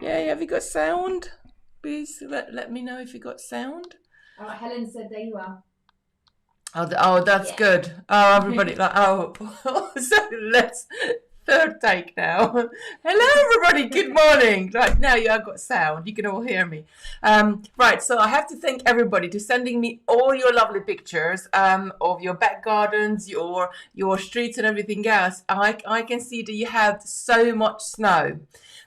Yeah, have you got sound? Please let me know if you got sound. Oh, Helen said there you are. Oh, that's good. Oh, everybody, like, oh, so let's third take now. Hello, everybody. Good morning. Right now, you have got sound. You can all hear me. Right. So I have to thank everybody for sending me all your lovely pictures of your back gardens, your streets, and everything else. I can see that you have so much snow.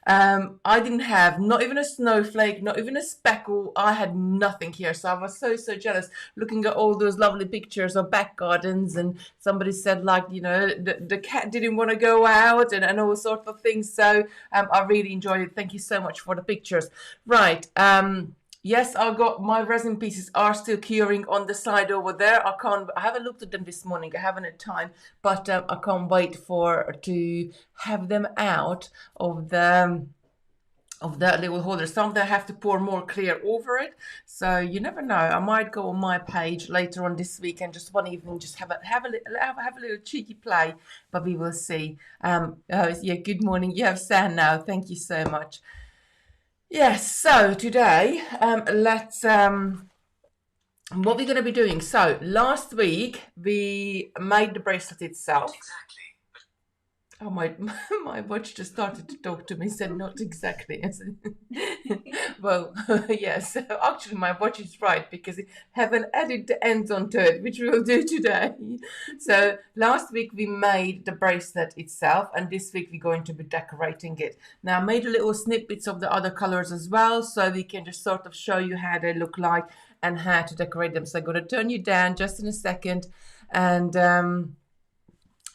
I didn't have not even a snowflake, not even a speckle. I had nothing here, so I was so jealous looking at all those lovely pictures of back gardens. And somebody said, like, you know, the cat didn't want to go out and all sorts of things. So I really enjoyed it. Thank you so much for the pictures. Right. Yes, I got my resin pieces are still curing on the side over there. I haven't looked at them this morning. I haven't had time, but I can't wait to have them out of that little holder. Some of them have to pour more clear over it, so you never know. I might go on my page later on this week and just one evening just have a little cheeky play, but we will see. Yeah, good morning. You have sand now. Thank you so much. Yes, so today, let's what we're going to be doing. So last week we made the bracelet itself. Exactly. Oh, my watch just started to talk to me, said not exactly. Well, yes, actually my watch is right because I haven't added the ends onto it, which we'll do today. So last week we made the bracelet itself, and this week we're going to be decorating it. Now I made a little snippets of the other colors as well, so we can just sort of show you how they look like and how to decorate them. So I'm going to turn you down just in a second. And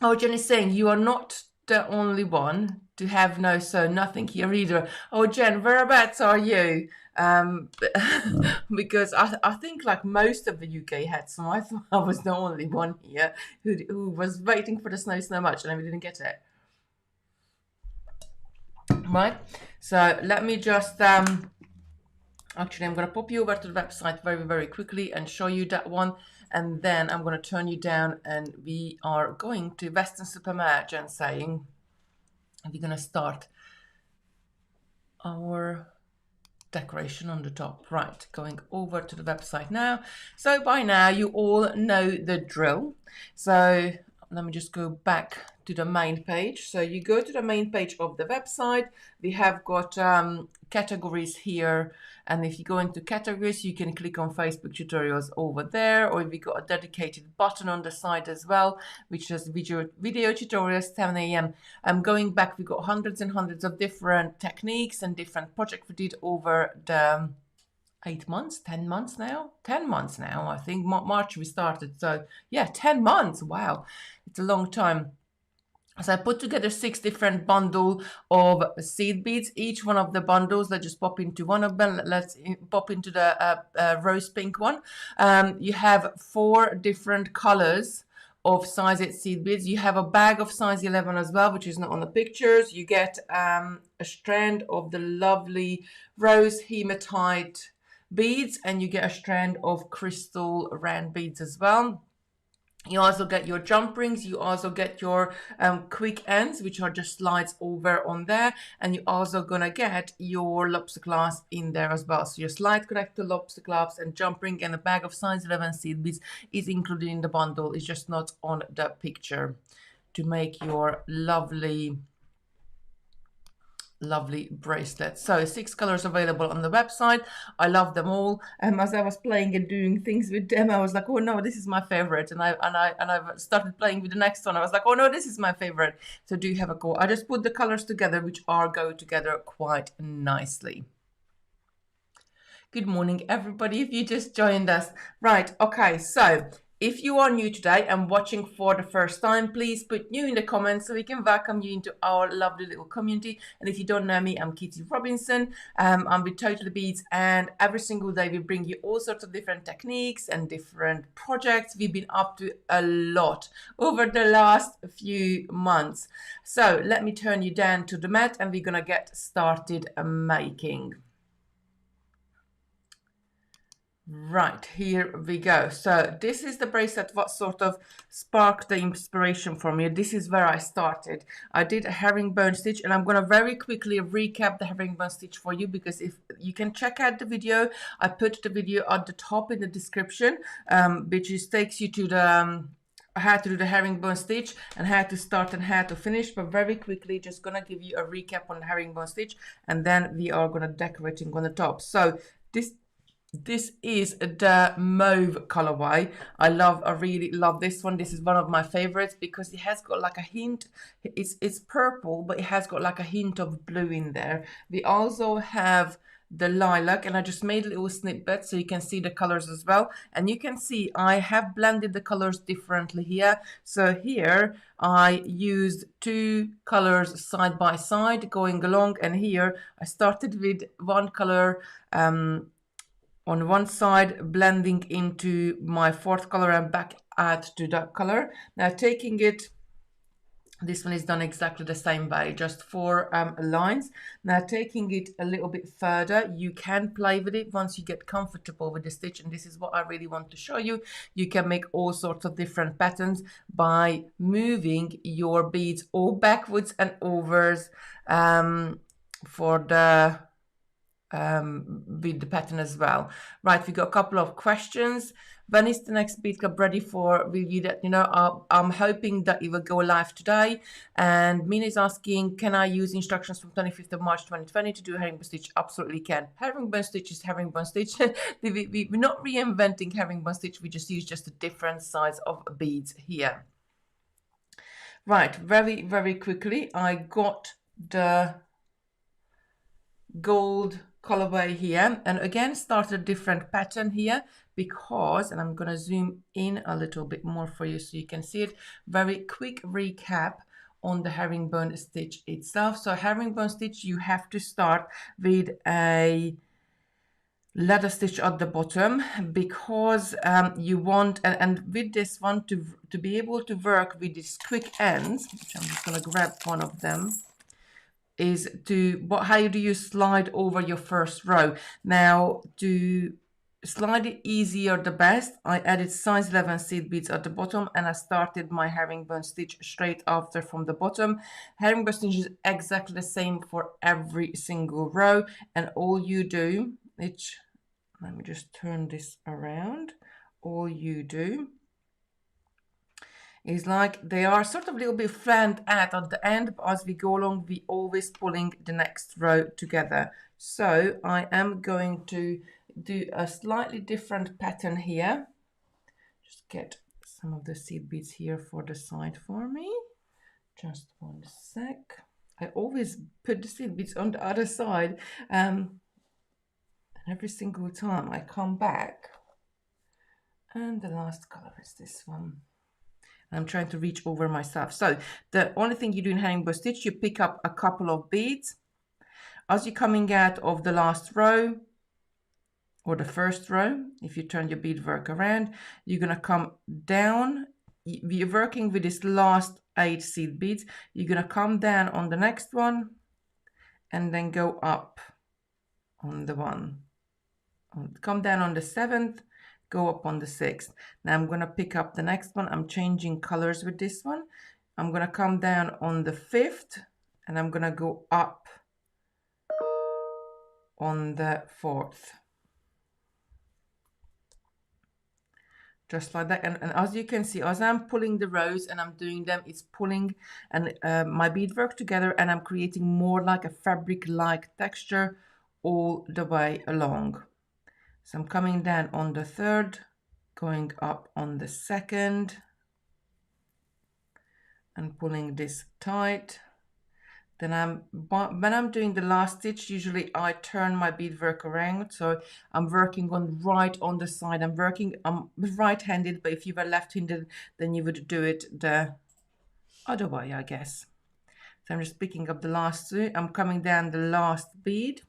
oh, Jenny's saying you are not the only one to have nothing here either. Oh, Jen, whereabouts are you? Because I think like most of the UK had some. I thought I was the only one here who was waiting for the snow so much and we didn't get it. Right, so let me just actually I'm going to pop you over to the website very quickly and show you that one. And then I'm going to turn you down and we are going to Western Supermare, Jen saying, and we're going to start our decoration on the top. Right, going over to the website now. So by now you all know the drill. So let me just go back to the main page. So you go to the main page of the website. We have got categories here, and if you go into categories you can click on Facebook tutorials over there, or we got a dedicated button on the side as well which is video tutorials 10 a.m. Going back, we got hundreds and hundreds of different techniques and different projects we did over the 10 months now, I think. March we started, so yeah, 10 months. Wow, it's a long time. So I put together 6 different bundles of seed beads. Each one of the bundles, let's just pop into one of them. Let's pop into the rose pink one. You have 4 different colors of size 8 seed beads. You have a bag of size 11 as well, which is not on the pictures. You get a strand of the lovely rose hematite beads, and you get a strand of crystal round beads as well. You also get your jump rings. You also get your quick ends, which are just slides over on there. And you're also going to get your lobster clasp in there as well. So your slide connector, lobster clasp, and jump ring, and a bag of size 11 seed beads is included in the bundle. It's just not on the picture to make your lovely bracelet. So 6 colors available on the website. I love them all. As I was playing and doing things with them, I was like, oh no, this is my favorite. And I started playing with the next one. I was like, oh no, this is my favorite. So do have a go. I just put the colors together, which go together quite nicely. Good morning, everybody, if you just joined us. Right, okay, so if you are new today and watching for the first time, please put new in the comments so we can welcome you into our lovely little community. And if you don't know me, I'm Kitti Robinson. I'm with Totallybeads, and every single day we bring you all sorts of different techniques and different projects. We've been up to a lot over the last few months. So let me turn you down to the mat and we're gonna get started making. Right, here we go. So this is the bracelet what sort of sparked the inspiration for me. This is where I started. I did a herringbone stitch, and I'm going to very quickly recap the herringbone stitch for you, because if you can check out the video, I put the video at the top in the description, which is takes you to the how to do the herringbone stitch and how to start and how to finish. But very quickly, just gonna give you a recap on the herringbone stitch, and then we are gonna decorating on the top. So this is the mauve colorway. I really love this one. This is one of my favorites because it has got like a hint. It's purple, but it has got like a hint of blue in there. We also have the lilac, and I just made a little snippet so you can see the colors as well. And you can see I have blended the colors differently here. So here I used two colors side by side going along, and here I started with one color on one side, blending into my fourth color and back add to that color. Now taking it, this one is done exactly the same way, just 4 lines. Now taking it a little bit further, you can play with it once you get comfortable with the stitch, and this is what I really want to show you. You can make all sorts of different patterns by moving your beads all backwards and overs for the with the pattern as well. Right, we got a couple of questions. When is the next bead club ready for? Will you let you know? I'm hoping that it will go live today. And Mina is asking, can I use instructions from 25th of March 2020 to do a herringbone stitch? Absolutely can. Herringbone stitch is herringbone stitch. We're not reinventing herringbone stitch. We just use just a different size of beads here. Right, very, very quickly, I got the gold colorway here, and again started a different pattern here because, and I'm going to zoom in a little bit more for you so you can see it. Very quick recap on the herringbone stitch itself. So herringbone stitch, you have to start with a ladder stitch at the bottom because you want, and with this one to be able to work with these quick ends, which I'm just going to grab one of them, is how do you slide over your first row. Now to slide it easier the best, I added size 11 seed beads at the bottom, and I started my herringbone stitch straight after from the bottom. Herringbone stitch is exactly the same for every single row, and all you do, which, let me just turn this around, all you do is like they are sort of a little bit flattened out at the end, but as we go along, we always pulling the next row together. So I am going to do a slightly different pattern here. Just get some of the seed beads here for the side for me. Just one sec. I always put the seed beads on the other side, and every single time I come back. And the last color is this one. I'm trying to reach over myself. So the only thing you do in herringbone stitch, you pick up a couple of beads. As you're coming out of the last row or the first row, if you turn your beadwork around, you're going to come down. You're working with this last 8 seed beads. You're going to come down on the next one and then go up on the one. Come down on the 7th. Go up on the 6th. Now I'm going to pick up the next one. I'm changing colors with this one. I'm going to come down on the 5th, and I'm going to go up on the 4th. Just like that. And as you can see, as I'm pulling the rows and I'm doing them, it's pulling and my beadwork together, and I'm creating more like a fabric-like texture all the way along. So I'm coming down on the 3rd, going up on the 2nd, and pulling this tight. Then when I'm doing the last stitch, usually I turn my beadwork around, so I'm working on right on the side. I'm right-handed, but if you were left-handed, then you would do it the other way, I guess. So I'm just picking up the last two. I'm coming down the last bead.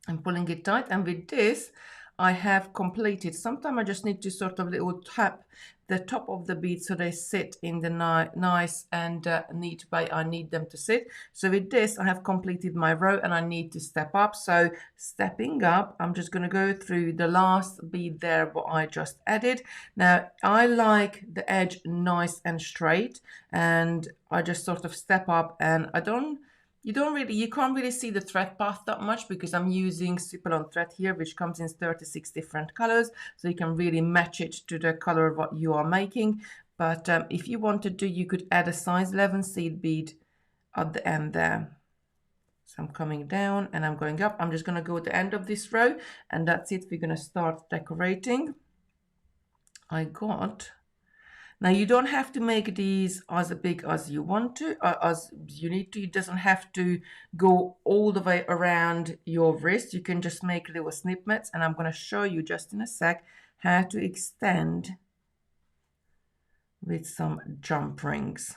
I'm pulling it tight, and with this, I have completed. Sometimes I just need to sort of little tap the top of the bead so they sit in the nice and neat way I need them to sit. So with this, I have completed my row and I need to step up. So stepping up, I'm just going to go through the last bead there, what I just added. Now, I like the edge nice and straight, and I just sort of step up, and you can't really see the thread path that much because I'm using super long thread here, which comes in 36 different colors. So you can really match it to the color of what you are making. But if you wanted to, you could add a size 11 seed bead at the end there. So I'm coming down and I'm going up. I'm just going to go to the end of this row, and that's it. We're going to start decorating. Now you don't have to make these as big as you want to, as you need to. It doesn't have to go all the way around your wrist. You can just make little snippets, and I'm going to show you just in a sec how to extend with some jump rings.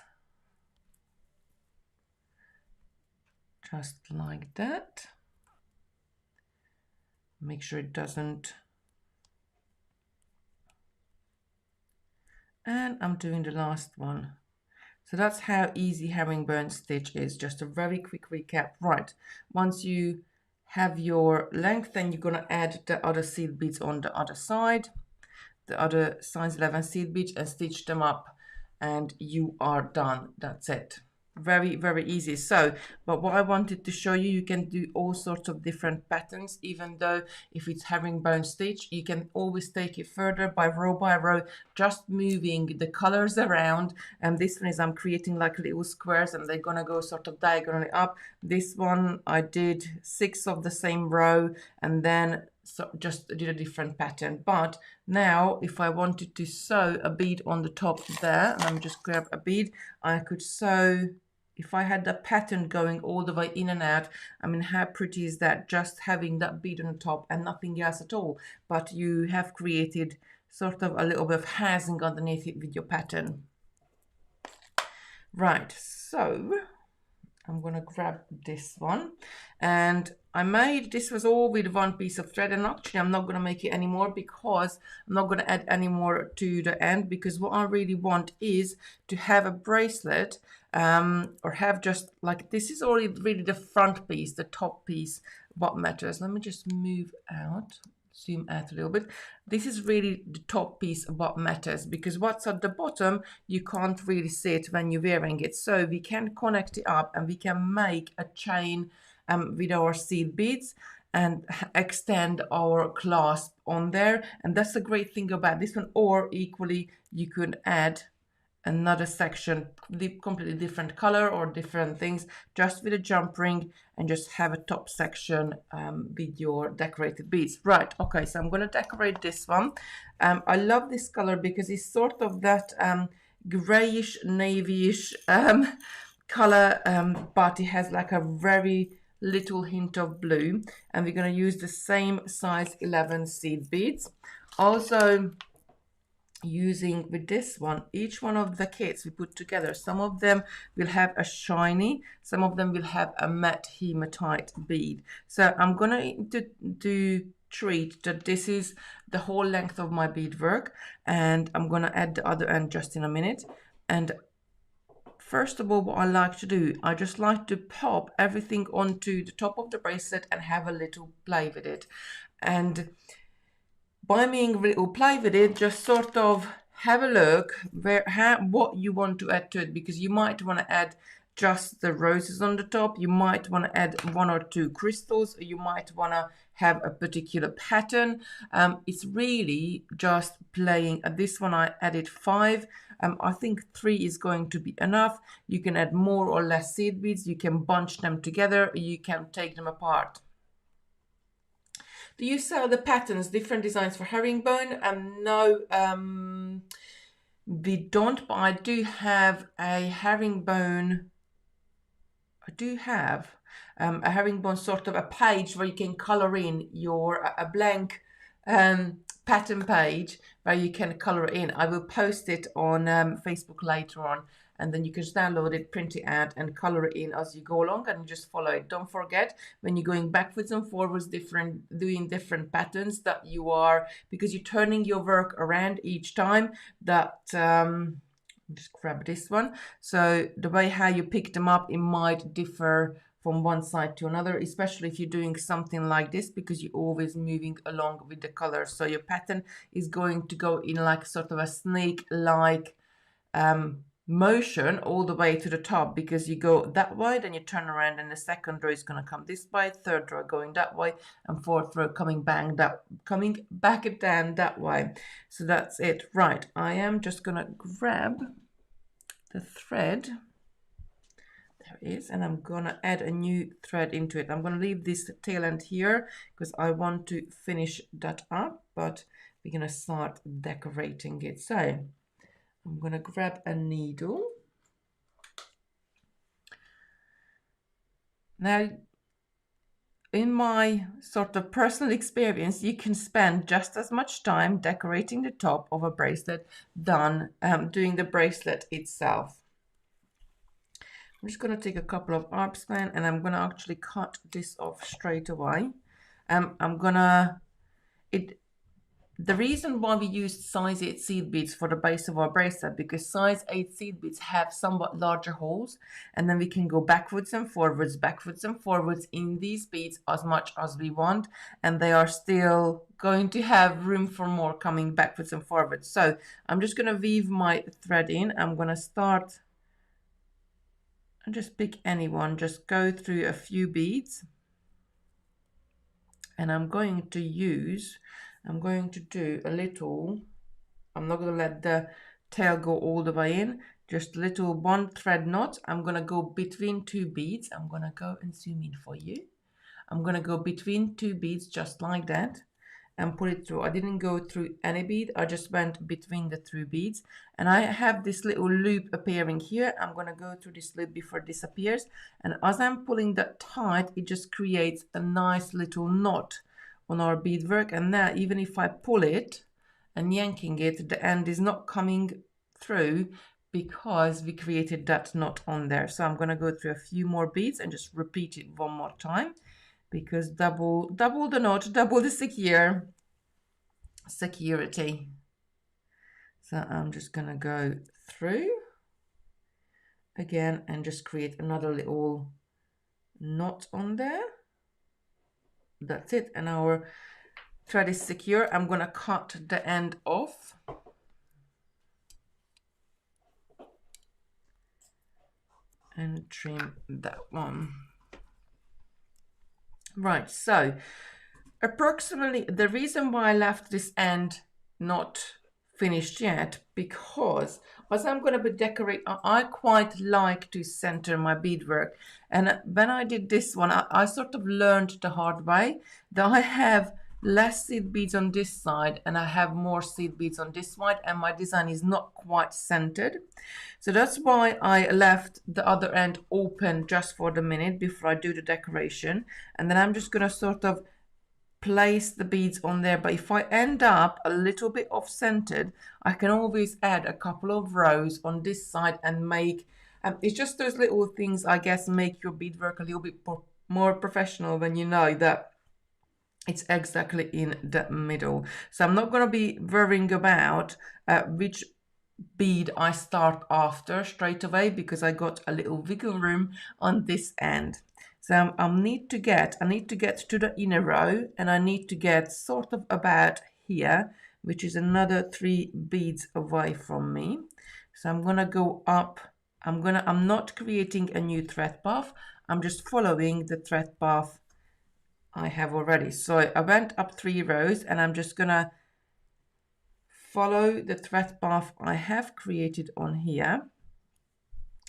Just like that. Make sure it doesn't. And I'm doing the last one. So that's how easy herringbone stitch is. Just a very quick recap. Right, once you have your length, then you're going to add the other seed beads on the other side, the other size 11 seed beads, and stitch them up, and you are done. That's it. Very, very easy. So, but what I wanted to show you, you can do all sorts of different patterns. Even though if it's herringbone stitch, you can always take it further by row, just moving the colors around. And this one is I'm creating like little squares, and they're gonna go sort of diagonally up. This one I did 6 of the same row, and then so just did a different pattern. But now if I wanted to sew a bead on the top there, and I'm just grab a bead, I could sew. If I had the pattern going all the way in and out, I mean, how pretty is that? Just having that bead on the top and nothing else at all. But you have created sort of a little bit of housing underneath it with your pattern. Right, so I'm going to grab this one, and I made, this was all with one piece of thread, and actually I'm not going to make it anymore because I'm not going to add any more to the end, because what I really want is to have a bracelet or have just like, this is already really the front piece, the top piece, what matters. Let me just move out. Zoom out a little bit. This is really the top piece of what matters, because what's at the bottom you can't really see it when you're wearing it. So we can connect it up and we can make a chain with our seed beads and extend our clasp on there. And that's a great thing about this one. Or equally, you could add another section, completely different color or different things, just with a jump ring, and just have a top section with your decorated beads. Right, okay, so I'm going to decorate this one. I love this color because it's sort of that grayish, navyish color, but it has like a very little hint of blue, and we're going to use the same size 11 seed beads. Also, using with this one, each one of the kits we put together, some of them will have a shiny, some of them will have a matte hematite bead. So I'm going to treat that this is the whole length of my beadwork, and I'm going to add the other end just in a minute. And first of all, what I like to do, I just like to pop everything onto the top of the bracelet and have a little play with it. And by being a little play with it, just sort of have a look what you want to add to it, because you might want to add just the roses on the top, you might want to add 1 or 2 crystals, or you might want to have a particular pattern. It's really just playing. At this one I added 5. I think 3 is going to be enough. You can add more or less seed beads, you can bunch them together, you can take them apart. Do you sell the patterns, different designs for herringbone? No, we don't, but I do have a herringbone. I do have a herringbone sort of a page where you can color in your a blank pattern page where you can color in. I will post it on Facebook later on, and then you can just download it, print it out, and color it in as you go along, and just follow it. Don't forget, when you're going backwards and forwards, doing different patterns, that you are, because you're turning your work around each time, that just grab this one. So the way how you pick them up, it might differ from one side to another, especially if you're doing something like this, because you're always moving along with the color. So your pattern is going to go in like sort of a snake-like motion all the way to the top, because you go that way, then you turn around, and the second row is going to come this way, third row going that way, and fourth row coming back down that way. So that's it. Right, I am just going to grab the thread. There it is, and I'm gonna add a new thread into it. I'm gonna leave this tail end here because I want to finish that up, but we're gonna start decorating it. So I'm gonna grab a needle. Now, in my sort of personal experience, you can spend just as much time decorating the top of a bracelet than doing the bracelet itself. I'm just going to take a couple of arm span, and I'm going to actually cut this off straight away. The reason why we used size 8 seed beads for the base of our bracelet, because size 8 seed beads have somewhat larger holes, and then we can go backwards and forwards in these beads as much as we want, and they are still going to have room for more coming backwards and forwards. So I'm just going to weave my thread in. I'm going to start and just pick any one, just go through a few beads, and I'm going to do a little, I'm not going to let the tail go all the way in, just a little one thread knot. I'm going to go between two beads. I'm going to go and zoom in for you. I'm going to go between two beads just like that and put it through. I didn't go through any bead, I just went between the two beads, and I have this little loop appearing here. I'm going to go through this loop before it disappears, and as I'm pulling that tight, it just creates a nice little knot on our beadwork. And now even if I pull it and yanking it, the end is not coming through because we created that knot on there. So I'm going to go through a few more beads and just repeat it one more time, because double the knot, double the security. So I'm just gonna go through again and just create another little knot on there. That's it, and our thread is secure. I'm gonna cut the end off. And trim that one. Right, so approximately, the reason why I left this end not finished yet, because as I'm going to be decorating, I quite like to center my beadwork. And when I did this one, I sort of learned the hard way that I have less seed beads on this side and I have more seed beads on this side, and my design is not quite centered. So that's why I left the other end open just for the minute before I do the decoration. And then I'm just going to sort of place the beads on there. But if I end up a little bit off centered, I can always add a couple of rows on this side and make it's just those little things, I guess, make your beadwork a little bit more professional when you know that it's exactly in the middle. So I'm not going to be worrying about which bead I start after straight away, because I got a little wiggle room on this end. So I need to get to the inner row, and I need to get sort of about here, which is another 3 beads away from me. So I'm gonna go up. I'm not creating a new thread path. I'm just following the thread path I have already. So I went up 3 rows, and I'm just gonna follow the thread path I have created on here.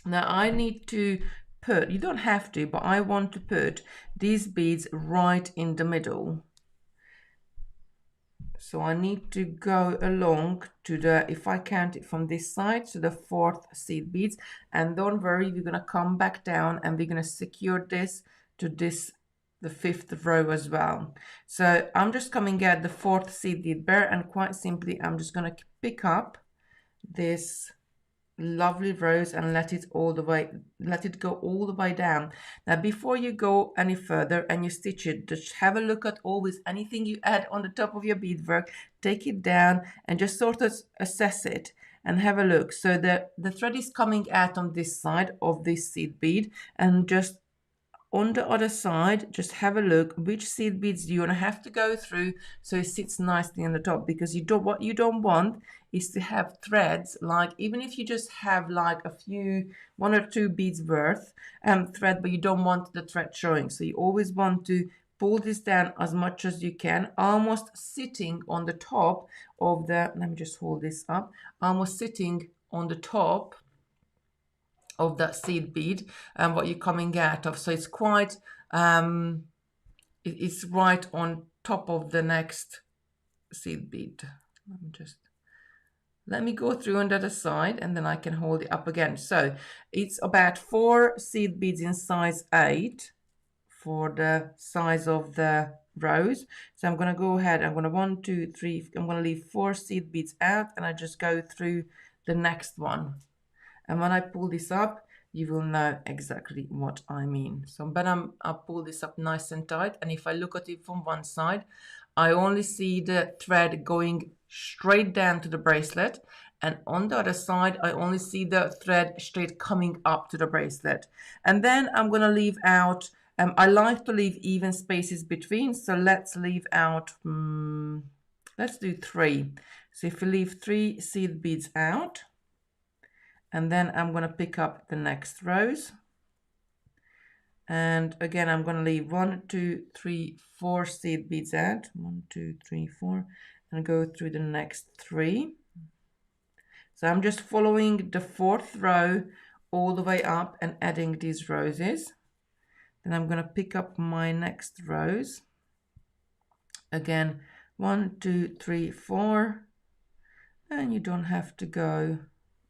Now I need to put, you don't have to, but I want to put these beads right in the middle. So I need to go along to the, if I count it from this side, to the 4th seed beads. And don't worry, we're gonna come back down and we're gonna secure this to this, the 5th row as well. So I'm just coming at the 4th seed bead bare, and quite simply I'm just going to pick up this lovely rose and let it go all the way down. Now before you go any further and you stitch it, just have a look at always anything you add on the top of your beadwork, take it down and just sort of assess it and have a look. So the thread is coming out on this side of this seed bead, and just on the other side, just have a look which seed beads you want to have to go through so it sits nicely on the top, because what you don't want is to have threads, like even if you just have like one or two beads worth thread, but you don't want the thread showing. So you always want to pull this down as much as you can, almost sitting on the top of the, let me just hold this up, almost sitting on the top of that seed bead and what you're coming out of. So it's quite it's right on top of the next seed bead. Let me go through on the other side and then I can hold it up again. So it's about 4 seed beads in size 8 for the size of the rose. So I'm going to go ahead, I'm going to 1 2 3, I'm going to leave 4 seed beads out and I just go through the next one. And when I pull this up, you will know exactly what I mean. So but I'll pull this up nice and tight. And if I look at it from one side, I only see the thread going straight down to the bracelet. And on the other side, I only see the thread straight coming up to the bracelet. And then I'm going to leave out, I like to leave even spaces between. So let's leave out, let's do 3. So if we leave 3 seed beads out, and then I'm going to pick up the next rows. And again, I'm going to leave 1 2 3 4 seed beads out. 1 2 3 4, and go through the next 3. So I'm just following the 4th row all the way up and adding these roses. Then I'm going to pick up my next rows. Again, 1 2 3 4, and you don't have to go.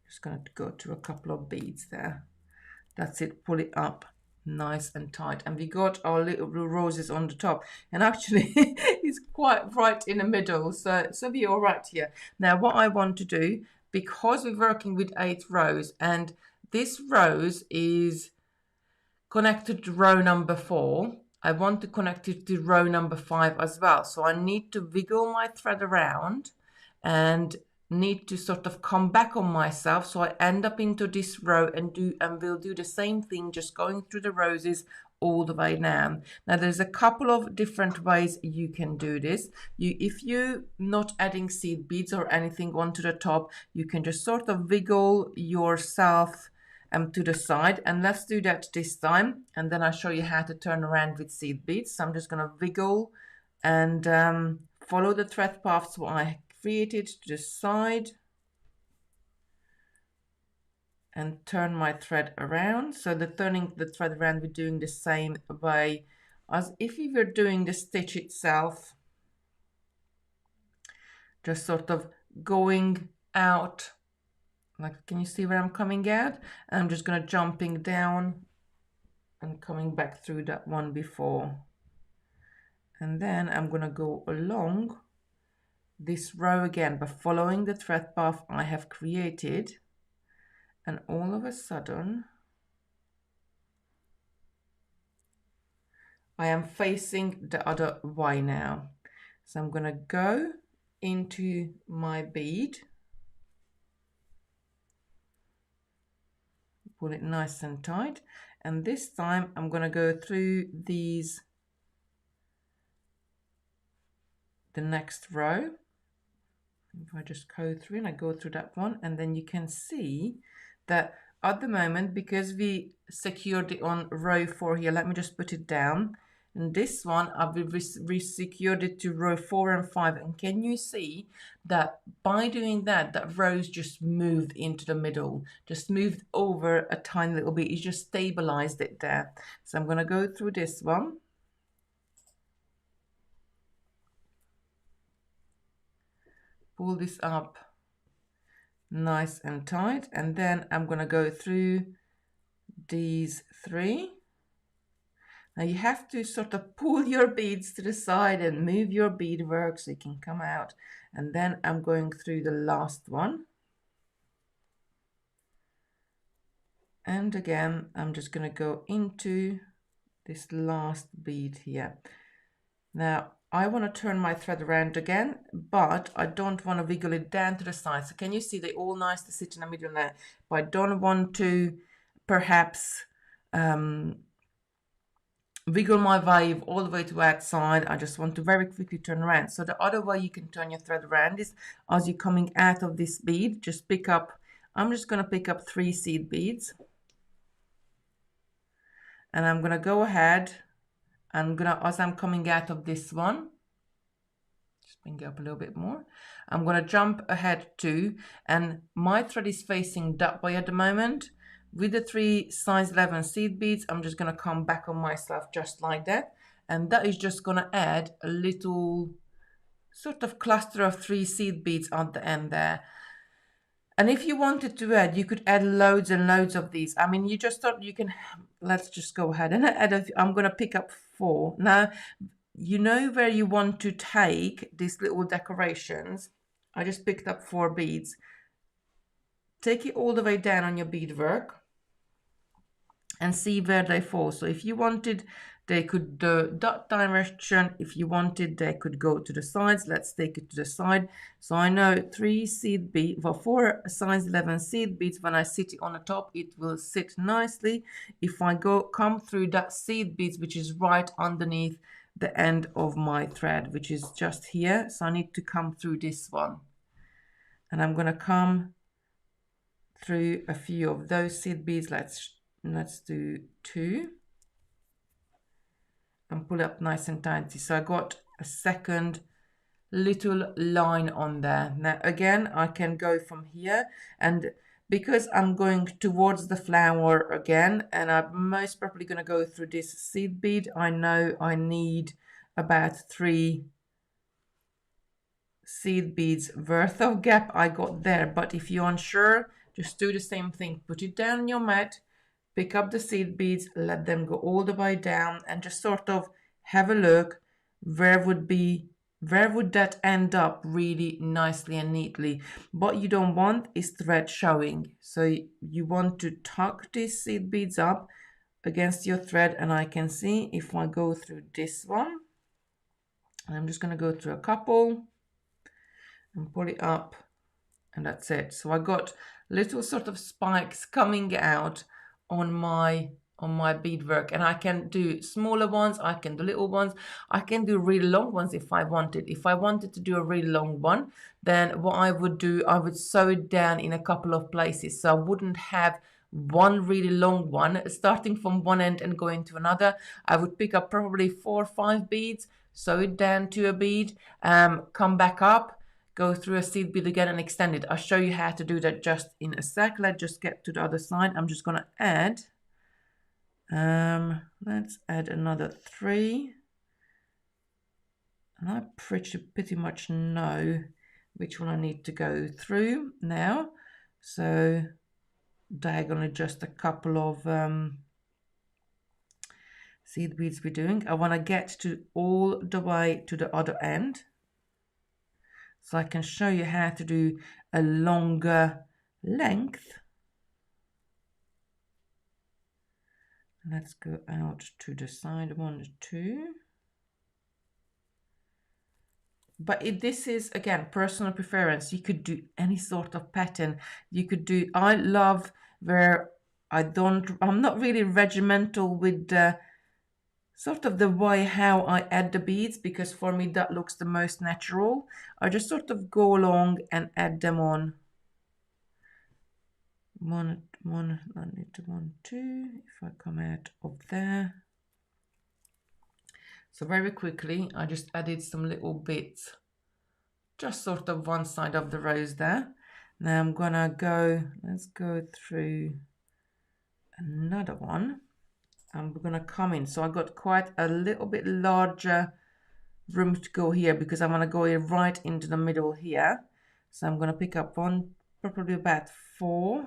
Just going to go to a couple of beads there. That's it. Pull it up nice and tight, and we got our little roses on the top, and actually it's quite right in the middle, so we're all right here. Now what I want to do, because we're working with 8 rows and this rose is connected to row number 4, I want to connect it to row number 5 as well. So I need to wiggle my thread around and need to sort of come back on myself, so I end up into this row and we'll do the same thing, just going through the roses all the way down. Now there's a couple of different ways you can do this. If you're not adding seed beads or anything onto the top, you can just sort of wiggle yourself to the side, and let's do that this time, and then I'll show you how to turn around with seed beads. So I'm just going to wiggle and follow the thread paths what I created to the side and turn my thread around. So turning the thread around, we're doing the same way as if we were doing the stitch itself, just sort of going out, like, can you see where I'm coming out? And I'm just going to jumping down and coming back through that one before, and then I'm going to go along this row again by following the thread path I have created, and all of a sudden I am facing the other way now. So I'm going to go into my bead, pull it nice and tight, and this time I'm going to go through the next row. If I just go through and I go through that one, and then you can see that at the moment, because we secured it on row 4 here, let me just put it down, and this one I've re-secured it to row 4 and 5, and can you see that by doing that, that rose just moved into the middle, just moved over a tiny little bit, it just stabilized it there. So I'm going to go through this one, pull this up nice and tight, and then I'm going to go through these 3. Now you have to sort of pull your beads to the side and move your beadwork so it can come out, and then I'm going through the last one, And again, I'm just going to go into this last bead here. Now, I want to turn my thread around again, but I don't want to wiggle it down to the side. So can you see they all nice to sit in the middle there? But I don't want to perhaps wiggle my wave all the way to outside. I just want to very quickly turn around. So the other way you can turn your thread around is as you're coming out of this bead, just pick up, I'm just going to pick up 3 seed beads. And I'm going to go ahead, as I'm coming out of this one, just bring it up a little bit more. I'm going to jump ahead 2, and my thread is facing that way at the moment. With the 3 size 11 seed beads, I'm just going to come back on myself just like that. And that is just going to add a little sort of cluster of 3 seed beads at the end there. And if you wanted to add, you could add loads and loads of these. I mean, you just thought you can, let's just go ahead and add, I'm going to pick up 4. Now, you know where you want to take these little decorations. I just picked up 4 beads. Take it all the way down on your beadwork and see where they fall. So if you wanted, they could do that direction. If you wanted, they could go to the sides. Let's take it to the side. So I know 3 seed beads, for 4 size 11 seed beads, when I sit it on the top, it will sit nicely. If I come through that seed beads, which is right underneath the end of my thread, which is just here. So I need to come through this one. And I'm going to come through a few of those seed beads. Let's do 2 and pull up nice and tidy. So I got a second little line on there. Now again, I can go from here, and because I'm going towards the flower again, and I'm most probably going to go through this seed bead, I know I need about 3 seed beads worth of gap I got there. But if you're unsure, just do the same thing. Put it down on your mat, pick up the seed beads, let them go all the way down, and just sort of have a look where would that end up really nicely and neatly. What you don't want is thread showing. So you want to tuck these seed beads up against your thread, and I can see if I go through this one, I'm just going to go through a couple and pull it up, and that's it. So I got little sort of spikes coming out on my beadwork, and I can do smaller ones, I can do little ones, I can do really long ones if I wanted. If I wanted to do a really long one, then what I would do, I would sew it down in a couple of places, so I wouldn't have one really long one starting from one end and going to another. I would pick up probably 4 or 5 beads, sew it down to a bead, come back up, go through a seed bead again and extend it. I'll show you how to do that just in a sec. Let's just get to the other side. I'm just going to add, let's add another 3. And I pretty much know which one I need to go through now. So diagonally just a couple of seed beads we're doing. I want to get to all the way to the other end, so I can show you how to do a longer length. Let's go out to the side, 1, 2. But this is, again, personal preference. You could do any sort of pattern. You could do, I love where I'm not really regimental with the sort of the way how I add the beads, because for me that looks the most natural. I just sort of go along and add them on. 1, I need to 1, 2, if I come out of there. So very quickly, I just added some little bits, just sort of one side of the rose there. Now I'm gonna go, let's go through another one. I'm gonna come in. So I got quite a little bit larger room to go here, because I'm gonna go right into the middle here. So I'm gonna pick up one, probably about 4,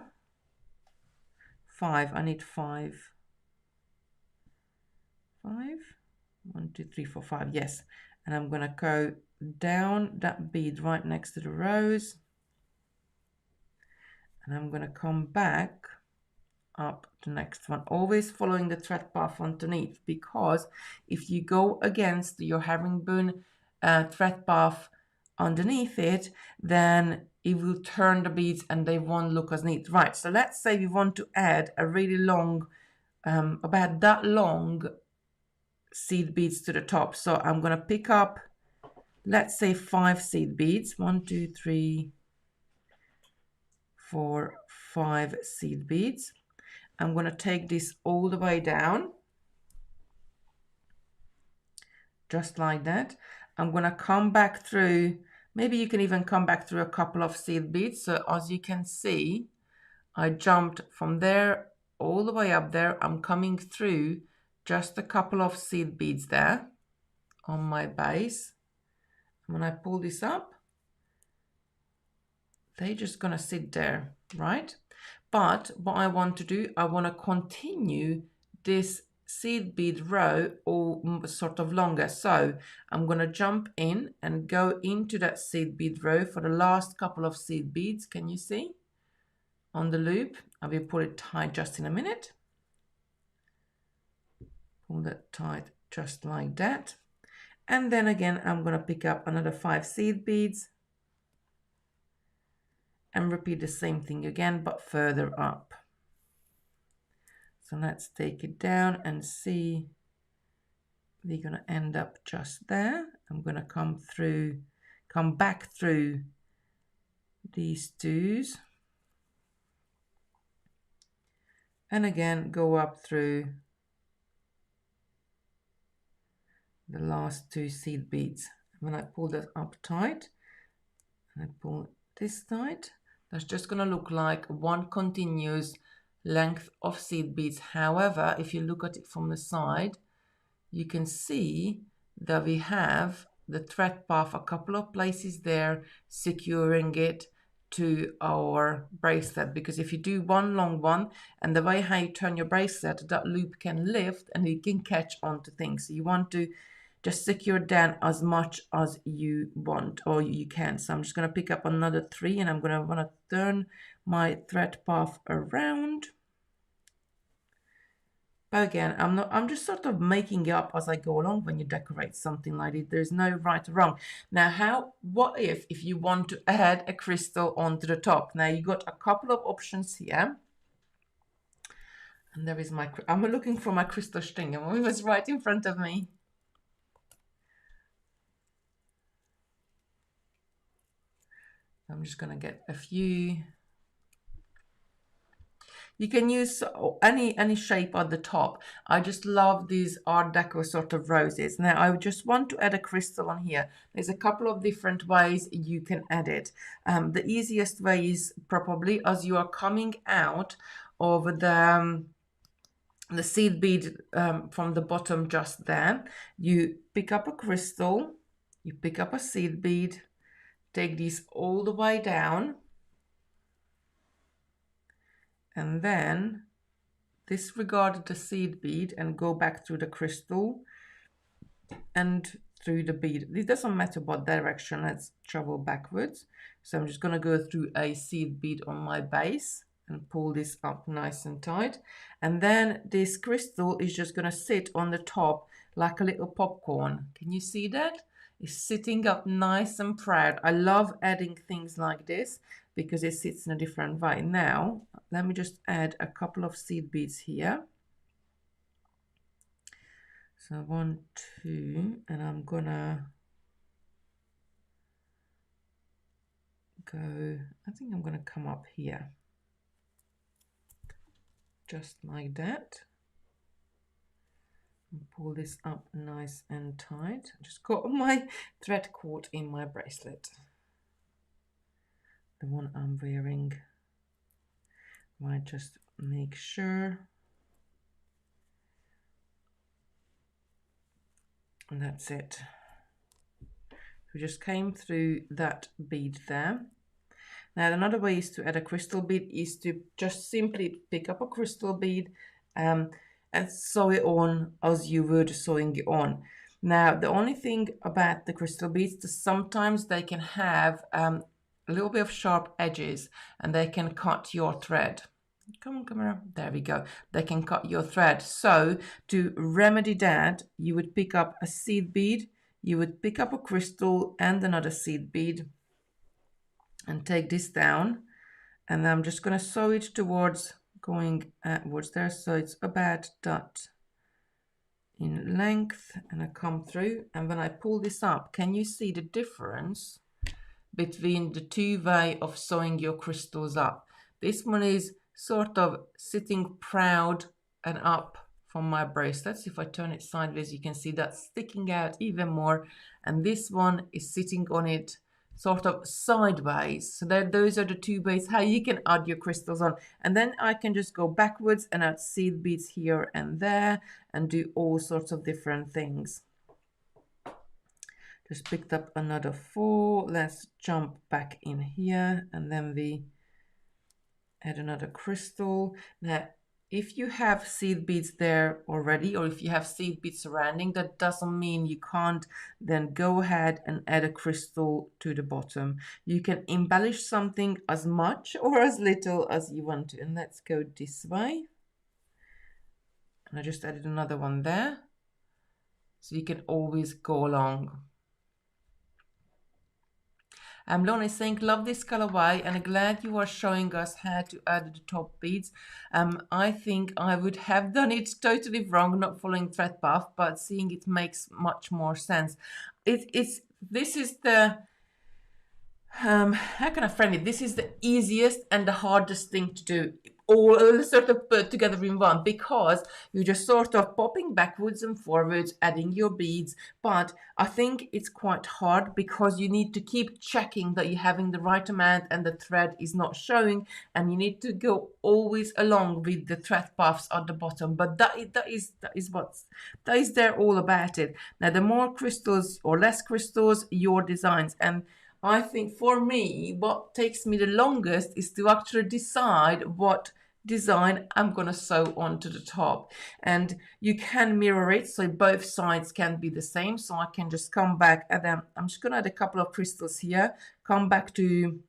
5. I need 5. 5. 1, 2, 3, 4, 5. Yes. And I'm gonna go down that bead right next to the rose, and I'm gonna come back up the next one, always following the thread path underneath, because if you go against your herringbone thread path underneath it, then it will turn the beads and they won't look as neat. Right, so let's say we want to add a really long, about that long seed beads to the top. So I'm going to pick up, let's say 5 seed beads. 1, 2, 3, 4, 5 seed beads. I'm going to take this all the way down, just like that. I'm going to come back through, maybe you can even come back through a couple of seed beads. So as you can see, I jumped from there all the way up there. I'm coming through just a couple of seed beads there on my base. When I pull this up, they're just going to sit there, right? But what I want to do, I want to continue this seed bead row or sort of longer. So I'm going to jump in and go into that seed bead row for the last couple of seed beads. Can you see? On the loop. I will pull it tight just in a minute. Pull that tight just like that. And then again, I'm going to pick up another 5 seed beads and repeat the same thing again, but further up. So let's take it down and see. We're going to end up just there. I'm going to come back through these twos. And again, go up through the last 2 seed beads. When I pull that up tight, and I pull this tight, that's just going to look like one continuous length of seed beads. However, if you look at it from the side, you can see that we have the thread path a couple of places there securing it to our bracelet, because if you do one long one, and the way how you turn your bracelet, that loop can lift and it can catch onto things. So you want to just secure down as much as you want or you can. So I'm just going to pick up another 3 and I'm going to want to turn my thread path around. But again, I'm just sort of making it up as I go along when you decorate something like it. There's no right or wrong. Now, what if you want to add a crystal onto the top? Now you got a couple of options here. And there is I'm looking for my crystal string and it was right in front of me. I'm just going to get a few. You can use any shape at the top. I just love these Art Deco sort of roses. Now I just want to add a crystal on here. There's a couple of different ways you can add it. The easiest way is probably as you are coming out of the seed bead from the bottom just there. You pick up a crystal, you pick up a seed bead, take these all the way down, and then disregard the seed bead and go back through the crystal and through the bead. It doesn't matter what direction, let's travel backwards. So I'm just going to go through a seed bead on my base and pull this up nice and tight. And then this crystal is just going to sit on the top like a little popcorn. Can you see that? It's sitting up nice and proud. I love adding things like this because it sits in a different way. Now, let me just add a couple of seed beads here. So 1, 2, and I'm gonna go, I think I'm gonna come up here. Just like that. And pull this up nice and tight. I just got my thread caught in my bracelet. The one I'm wearing. Might just make sure. And that's it. We just came through that bead there. Now another way is to add a crystal bead is to just simply pick up a crystal bead and sew it on as you would sewing it on. Now the only thing about the crystal beads is sometimes they can have a little bit of sharp edges and they can cut your thread. Come on, camera. There we go. They can cut your thread. So to remedy that, you would pick up a seed bead, you would pick up a crystal and another seed bead and take this down. And I'm just going to sew it towards towards there. So it's about that in length, and I come through. And when I pull this up, can you see the difference between the two way of sewing your crystals up? This one is sort of sitting proud and up from my bracelets. If I turn it sideways, you can see that sticking out even more. And this one is sitting on it sort of sideways. So those are the two ways how you can add your crystals on. And then I can just go backwards and add seed beads here and there and do all sorts of different things. Just picked up another 4. Let's jump back in here, and then we add another crystal. Now, if you have seed beads there already, or if you have seed beads surrounding, that doesn't mean you can't then go ahead and add a crystal to the bottom. You can embellish something as much or as little as you want to. And let's go this way. And I just added another one there. So you can always go along. Lorna is saying, love this colorway and glad you are showing us how to add the top beads. I think I would have done it totally wrong, not following thread path, but seeing it makes much more sense. This is the, how can I frame it? This is the easiest and the hardest thing to do, all sort of put together in one, because you're just sort of popping backwards and forwards, adding your beads. But I think it's quite hard because you need to keep checking that you're having the right amount and the thread is not showing, and you need to go always along with the thread paths at the bottom. But that is there all about it. Now, the more crystals or less crystals, your designs. And I think for me, what takes me the longest is to actually decide what design I'm going to sew onto the top. And you can mirror it, so both sides can be the same. So I can just come back, and then I'm just going to add a couple of crystals here, come back to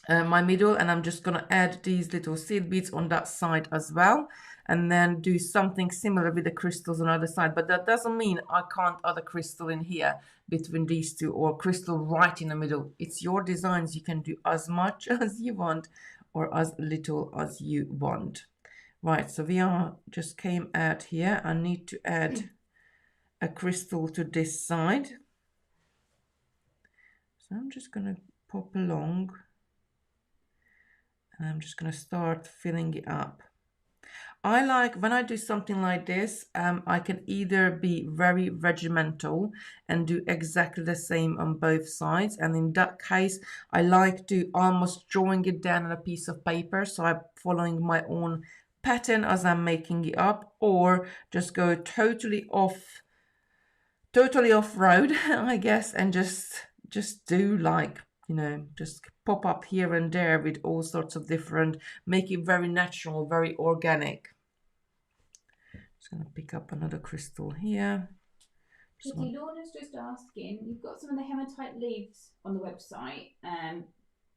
my middle, and I'm just going to add these little seed beads on that side as well, and then do something similar with the crystals on the other side. But that doesn't mean I can't add a crystal in here between these two, or crystal right in the middle. It's your designs. You can do as much as you want or as little as you want. Right, so we are just came out here. I need to add a crystal to this side. So I'm just going to pop along, and I'm just going to start filling it up. I like when I do something like this, I can either be very regimental and do exactly the same on both sides. And in that case, I like to almost drawing it down on a piece of paper. So I'm following my own pattern as I'm making it up, or just go totally off road, I guess, and just do like, you know, just pop up here and there with all sorts of different, make it very natural, very organic. Just going to pick up another crystal here. Kitti, Lorna's just asking, you've got some of the hematite leaves on the website.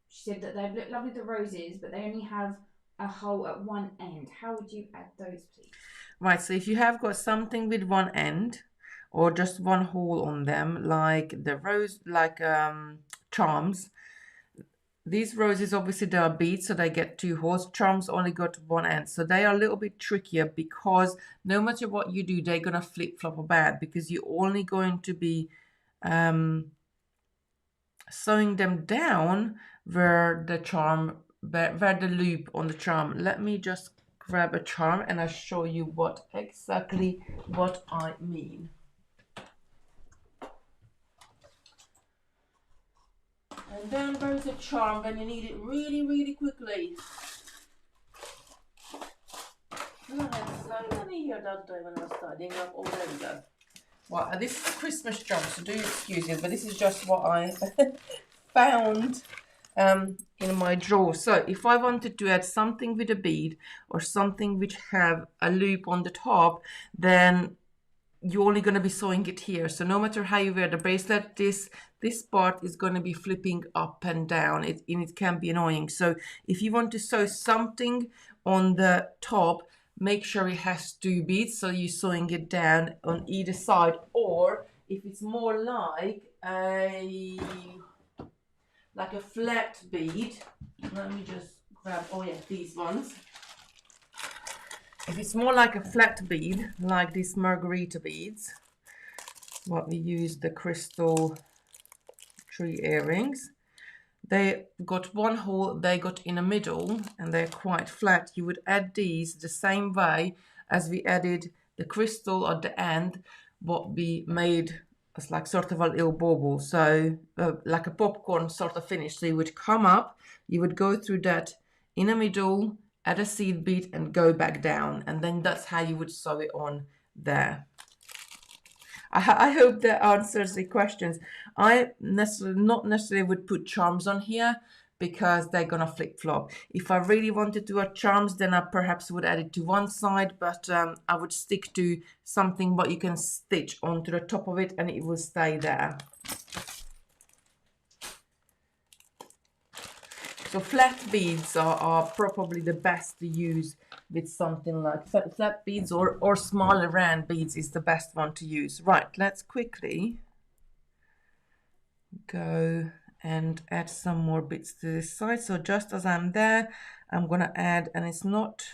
She said that they look lovely, the roses, but they only have a hole at one end. How would you add those, please? Right, so if you have got something with one end, or just one hole on them, like the rose, like charms. These roses, obviously, they are beads, so they get 2 holes. Charms only got 1 end, so they are a little bit trickier, because no matter what you do, they're going to flip-flop about, because you're only going to be sewing them down where the charm, where the loop on the charm. Let me just grab a charm and I'll show you what exactly what I mean. And then there's a charm when you need it really, really quickly. I had so many here that day when I was studying. Oh, there we go. Well, this is a Christmas charm, so do excuse me, but this is just what I found in my drawer. So if I wanted to add something with a bead or something which have a loop on the top, then you're only going to be sewing it here. So no matter how you wear the bracelet, this part is going to be flipping up and down. It can be annoying. So if you want to sew something on the top, make sure it has 2 beads, so you're sewing it down on either side. Or if it's more like a flat bead, let me just grab, oh yeah, these ones. If it's more like a flat bead, like these margarita beads, what we use, the crystal tree earrings, they got one hole, they got in the middle, and they're quite flat. You would add these the same way as we added the crystal at the end, what we made as like sort of a little bauble, so like a popcorn sort of finish. So you would come up, you would go through that in the middle, add a seed bead and go back down, and then that's how you would sew it on there. I hope that answers the questions. I not necessarily would put charms on here because they're gonna flip-flop. If I really wanted to add charms, then I perhaps would add it to one side, but I would stick to something what you can stitch onto the top of it and it will stay there. So flat beads are probably the best to use with something like flat beads, or smaller round beads is the best one to use. Right, let's quickly go and add some more bits to this side. So just as I'm there, I'm gonna add, and it's not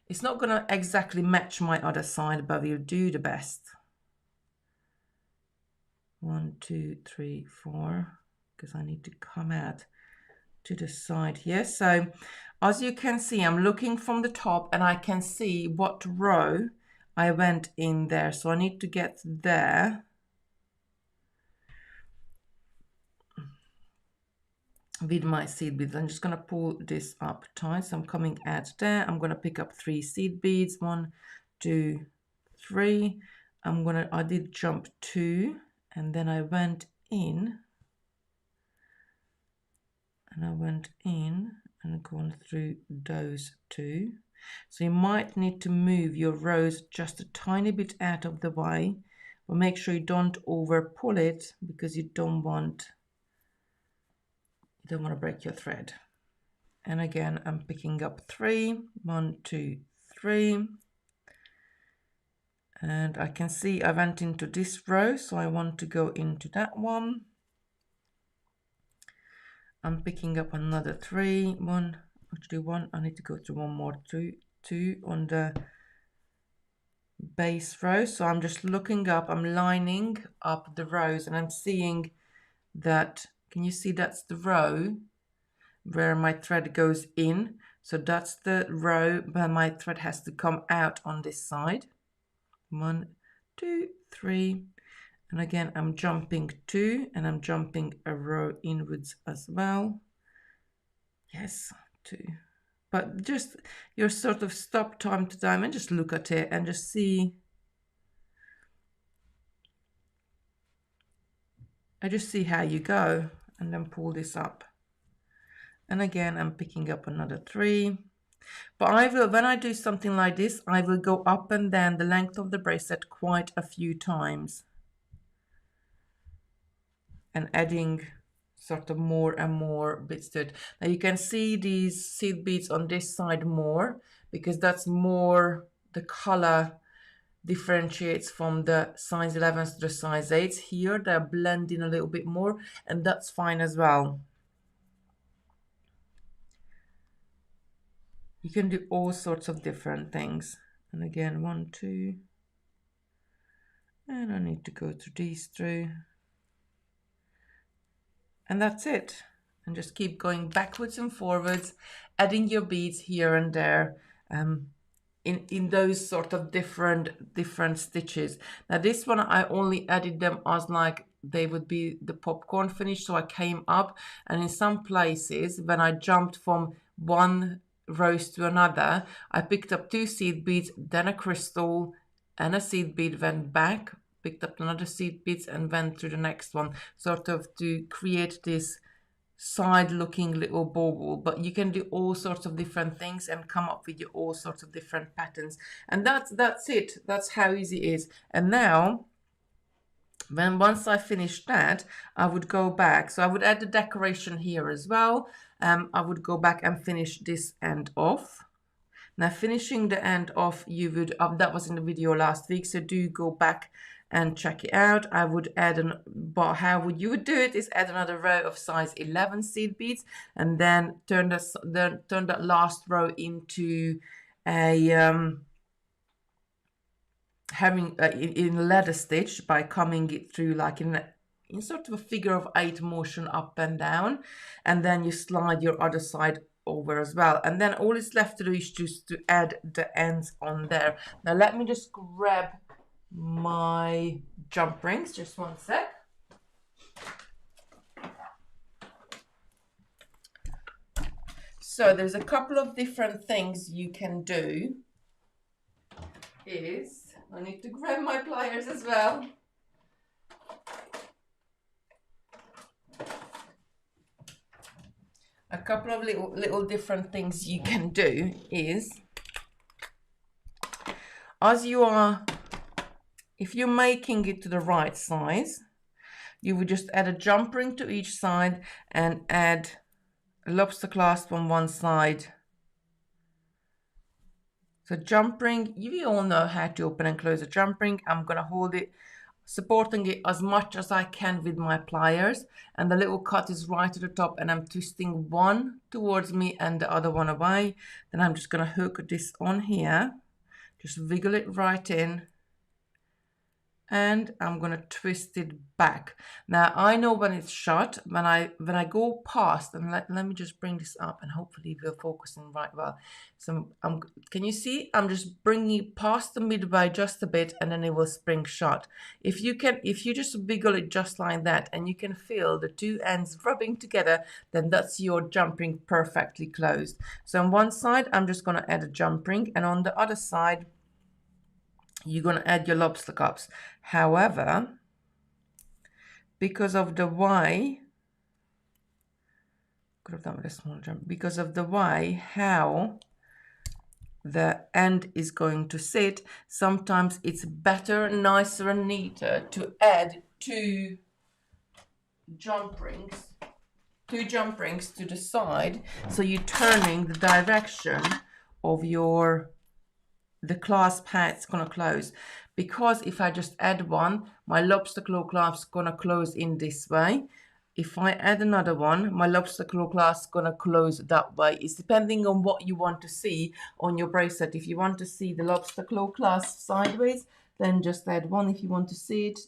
gonna exactly match my other side, but we'll do the best. 1, 2, 3, 4, because I need to come out to the side here. So as you can see, I'm looking from the top and I can see what row I went in there. So I need to get there with my seed beads. I'm just going to pull this up tight. So I'm coming out there. I'm going to pick up 3 seed beads. 1, 2, 3. I did jump 2 and then I went in. And I went in and gone through those 2. So you might need to move your rows just a tiny bit out of the way, but make sure you don't over pull it because you don't want to break your thread. And again, I'm picking up 3. 1, 2, 3. And I can see I went into this row, so I want to go into that one. I'm picking up another 3, 1, actually 1, I need to go through one more, 2 on the base row. So I'm just looking up, I'm lining up the rows and I'm seeing that, can you see that's the row where my thread goes in? So that's the row where my thread has to come out on this side. 1, 2, 3. And again, I'm jumping 2 and I'm jumping a row inwards as well. Yes, 2. But just, you're sort of stop time to time and just look at it and just see. I just see how you go and then pull this up. And again, I'm picking up another 3. But I will, when I do something like this, I will go up and down the length of the bracelet quite a few times. And adding sort of more and more bits to it. Now you can see these seed beads on this side more because that's more, the color differentiates from the size 11s to the size 8s. Here they're blending a little bit more and that's fine as well. You can do all sorts of different things. And again, 1, 2. And I need to go through these 3. And that's it. And just keep going backwards and forwards, adding your beads here and there in those sort of different stitches. Now this one, I only added them as like they would be the popcorn finish. So I came up and in some places when I jumped from one rows to another, I picked up 2 seed beads, then a crystal and a seed bead, went back, picked up another seed beads and went through the next one, sort of to create this side looking little bauble, but you can do all sorts of different things and come up with your all sorts of different patterns. And that's it. That's how easy it is. And now once I finish that, I would go back. So I would add the decoration here as well. I would go back and finish this end off. Now finishing the end off, you would, that was in the video last week, so do go back and check it out. I would add but how would you would do it is add another row of size 11 seed beads, and then turn that last row into a in leather stitch by coming it through like in sort of a figure of 8 motion up and down, and then you slide your other side over as well, and then all it's left to do is just to add the ends on there. Now let me just grab my jump rings, just one sec. So there's a couple of different things you can do. I need to grab my pliers as well. A couple of little different things you can do is, as you are, if you're making it to the right size, you would just add a jump ring to each side and add a lobster clasp on one side. So jump ring, you all know how to open and close a jump ring. I'm going to hold it, supporting it as much as I can with my pliers, and the little cut is right at the top, and I'm twisting one towards me and the other one away. Then I'm just going to hook this on here, just wiggle it right in, and I'm going to twist it back. Now I know when it's shut, when I go past, and let me just bring this up and hopefully we're focusing right well. So can you see I'm just bringing it past the midway just a bit, and then it will spring shut. If you just wiggle it just like that and you can feel the two ends rubbing together, then that's your jump ring perfectly closed. So on one side I'm just going to add a jump ring, and on the other side you're going to add your lobster cups. However, because of the way, could have done with a small jump, because of the way how the end is going to sit, sometimes it's better, nicer and neater to add two jump rings to the side, so you're turning the direction of the clasp how it's going to close. Because if I just add one, my lobster claw clasp is going to close in this way. If I add another one, my lobster claw clasp is going to close that way. It's depending on what you want to see on your bracelet. If you want to see the lobster claw clasp sideways, then just add one. If you want to see it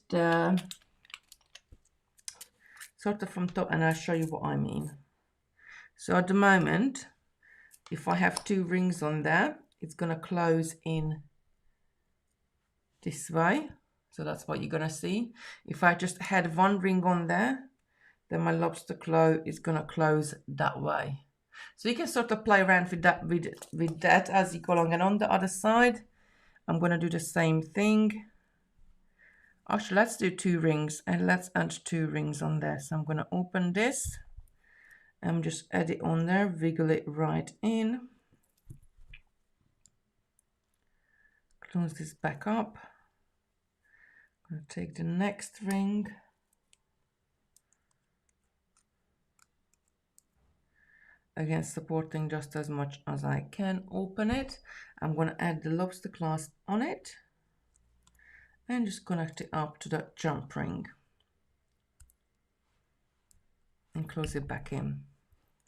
sort of from top, and I'll show you what I mean. So at the moment, if I have two rings on there, it's going to close in this way. So that's what you're going to see. If I just had one ring on there, then my lobster claw is going to close that way. So you can sort of play around with that as you go along. And on the other side, I'm going to do the same thing. Actually, let's do two rings, and let's add two rings on there. So I'm going to open this and just add it on there, wiggle it right in. Close this back up. I'm going to take the next ring. Again, supporting just as much as I can. Open it. I'm going to add the lobster clasp on it and just connect it up to that jump ring and close it back in.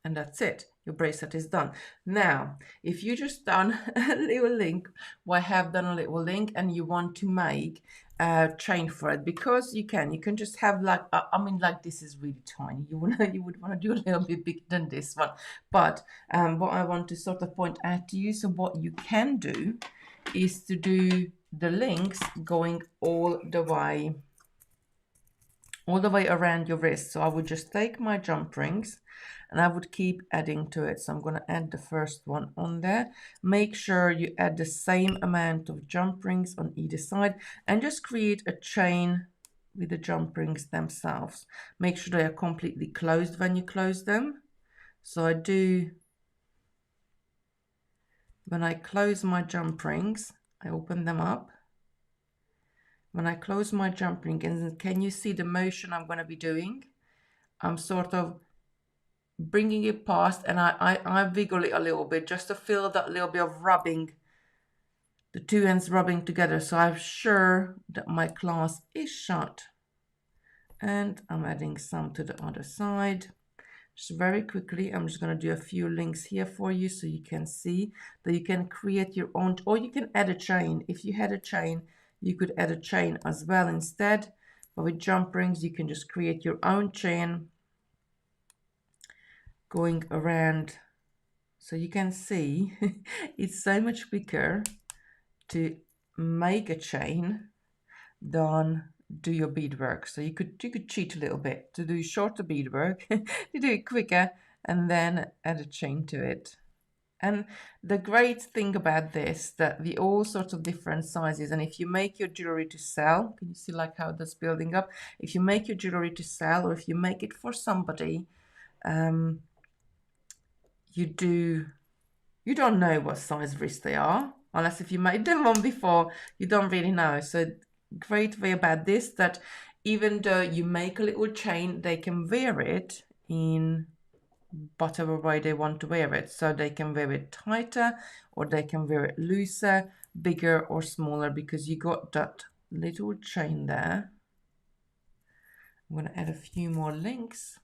And that's it. Your bracelet is done. Now, if you just done a little link, well, I have done a little link, and you want to make a chain for it, because you can just have like, I mean, like this is really tiny. You would want to do a little bit bigger than this one. But what I want to sort of point out to you, so what you can do is to do the links going all the way around your wrist. So I would just take my jump rings and I would keep adding to it. So I'm going to add the first one on there. Make sure you add the same amount of jump rings on either side and just create a chain with the jump rings themselves. Make sure they are completely closed when you close them. So I do, when I close my jump rings, I open them up. When I close my jump ring, and can you see the motion I'm going to be doing? I'm sort of bringing it past, and I wiggle it a little bit just to feel that little bit of rubbing, the two ends rubbing together, so I'm sure that my clasp is shut. And I'm adding some to the other side. Just very quickly, I'm just going to do a few links here for you so you can see that you can create your own, or you can add a chain. If you had a chain, you could add a chain as well instead. But with jump rings, you can just create your own chain going around. So you can see it's so much quicker to make a chain than do your beadwork. So you could cheat a little bit to do shorter beadwork, to do it quicker, and then add a chain to it. And the great thing about this, that the all sorts of different sizes, and if you make your jewelry to sell, can you see like how that's building up? If you make your jewelry to sell, or if you make it for somebody, you don't know what size wrist they are, unless if you made them one before, you don't really know. So great way about this, that even though you make a little chain, they can wear it in whatever way they want to wear it. So they can wear it tighter, or they can wear it looser, bigger or smaller, because you got that little chain there. I'm going to add a few more links.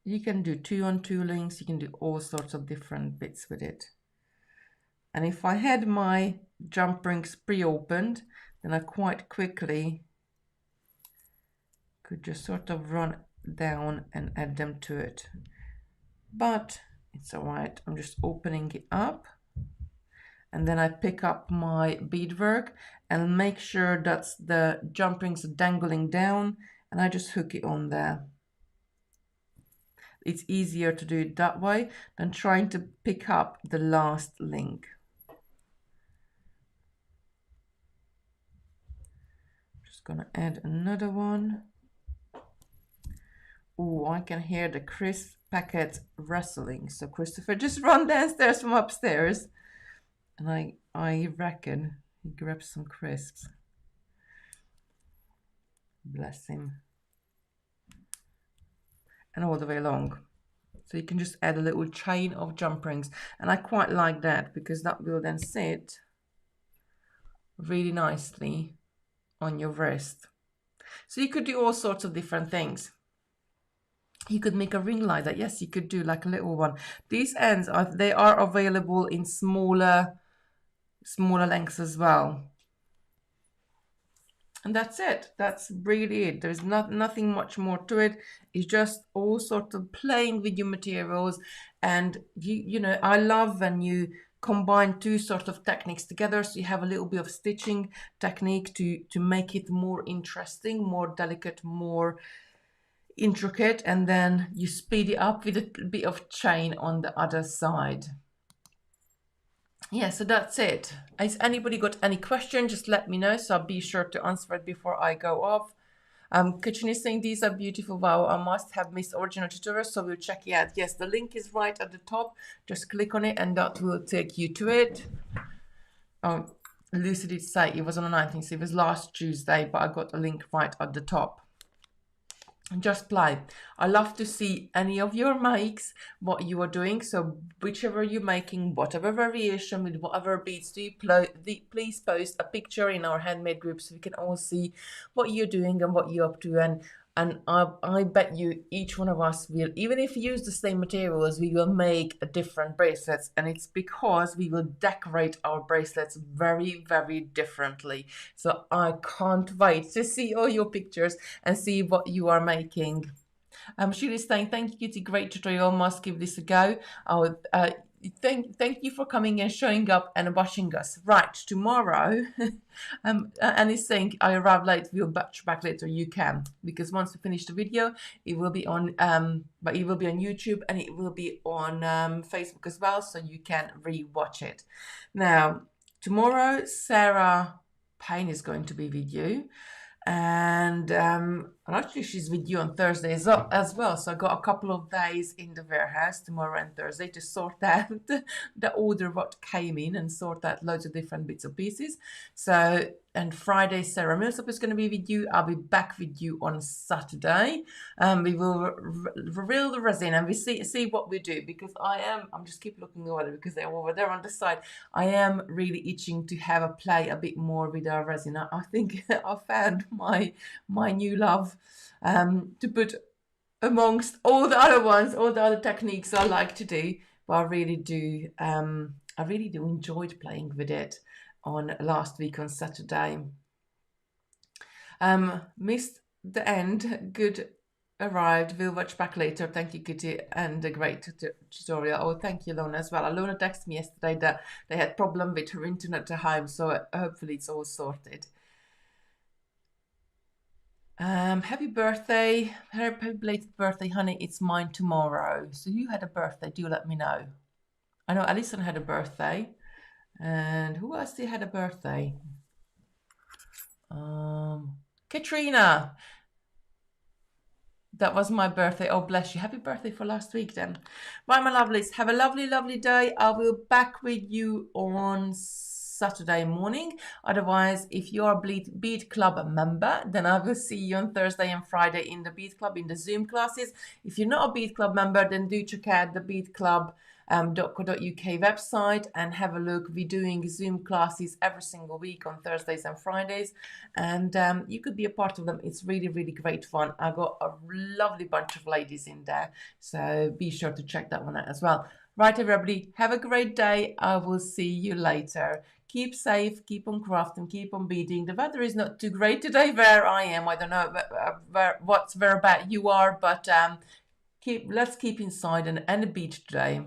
You can do 2-on-2 links, you can do all sorts of different bits with it. And if I had my jump rings pre-opened, then I quite quickly could just sort of run down and add them to it. But it's all right, I'm just opening it up. And then I pick up my beadwork and make sure that the jump rings are dangling down, and I just hook it on there. It's easier to do it that way than trying to pick up the last link. Just gonna add another one. Oh, I can hear the crisp packet rustling. So Christopher just ran downstairs from upstairs, and I reckon he grabbed some crisps. Bless him. And all the way along. So you can just add a little chain of jump rings, and I quite like that because that will then sit really nicely on your wrist. So you could do all sorts of different things. You could make a ring like that. Yes, you could do like a little one. These ends they are available in smaller lengths as well. And that's it. That's really it. There's nothing much more to it. It's just all sorts of playing with your materials. And you know, I love when you combine two sort of techniques together. So you have a little bit of stitching technique to make it more interesting, more delicate, more intricate, and then you speed it up with a bit of chain on the other side. Yeah, so that's it. Has anybody got any question? Just let me know, so I'll be sure to answer it before I go off. Kitchen is saying these are beautiful. Wow, I must have missed original tutorial, so we'll check it out. Yes, the link is right at the top. Just click on it and that will take you to it. Oh, Lucy did say it was on the 19th, so it was last Tuesday, but I got a link right at the top. Just play. I love to see any of your makes, what you are doing. So whichever you're making, whatever variation with whatever beads do you please post a picture in our handmade group so we can all see what you're doing and what you're up to. And I bet you each one of us will, even if we use the same materials, we will make a different bracelets, and it's because we will decorate our bracelets very, very differently. So I can't wait to see all your pictures and see what you are making. Sheila is saying, thank you, Kitty, great tutorial, must give this a go. thank you for coming and showing up and watching us. Right, tomorrow, and he's saying I arrived late. We'll batch back later. You can, because once we finish the video, it will be on but it will be on YouTube and it will be on Facebook as well, so you can re-watch it. Now, tomorrow, Sarah Payne is going to be with you. And actually she's with you on Thursday as well, so I got a couple of days in the warehouse tomorrow and Thursday to sort out the order what came in and sort out loads of different bits and pieces. So, and Friday Sarah Millsap is going to be with you. I'll be back with you on Saturday. We will reveal the resin and we see what we do, because I'm just keep looking over there because they're over there on the side. I am really itching to have a play a bit more with our resin. I think I found my new love to put amongst all the other ones, all the other techniques I like to do. But I really do enjoyed playing with it on last week on Saturday. Missed the end. Good arrived. We'll watch back later. Thank you, Kitty, and a great tutorial. Oh, thank you, Lona, as well. Lona texted me yesterday that they had problem with her internet at home, so hopefully it's all sorted. Happy birthday. Happy belated birthday, honey. It's mine tomorrow. So you had a birthday. Do let me know. I know Alison had a birthday. And who else had a birthday? Katrina. That was my birthday. Oh, bless you. Happy birthday for last week then. Right, my lovelies. Have a lovely, lovely day. I will be back with you on Saturday morning. Otherwise, if you are a Bead Club member, then I will see you on Thursday and Friday in the Bead Club in the Zoom classes. If you're not a Bead Club member, then do check out the Bead Club .co.uk website and have a look. We're doing Zoom classes every single week on Thursdays and Fridays, and you could be a part of them. It's really, really great fun. I got a lovely bunch of ladies in there, so be sure to check that one out as well. Right, everybody, have a great day. I will see you later. Keep safe, keep on crafting, keep on beading. The weather is not too great today where I am. I don't know where about you are, but let's keep inside and bead today.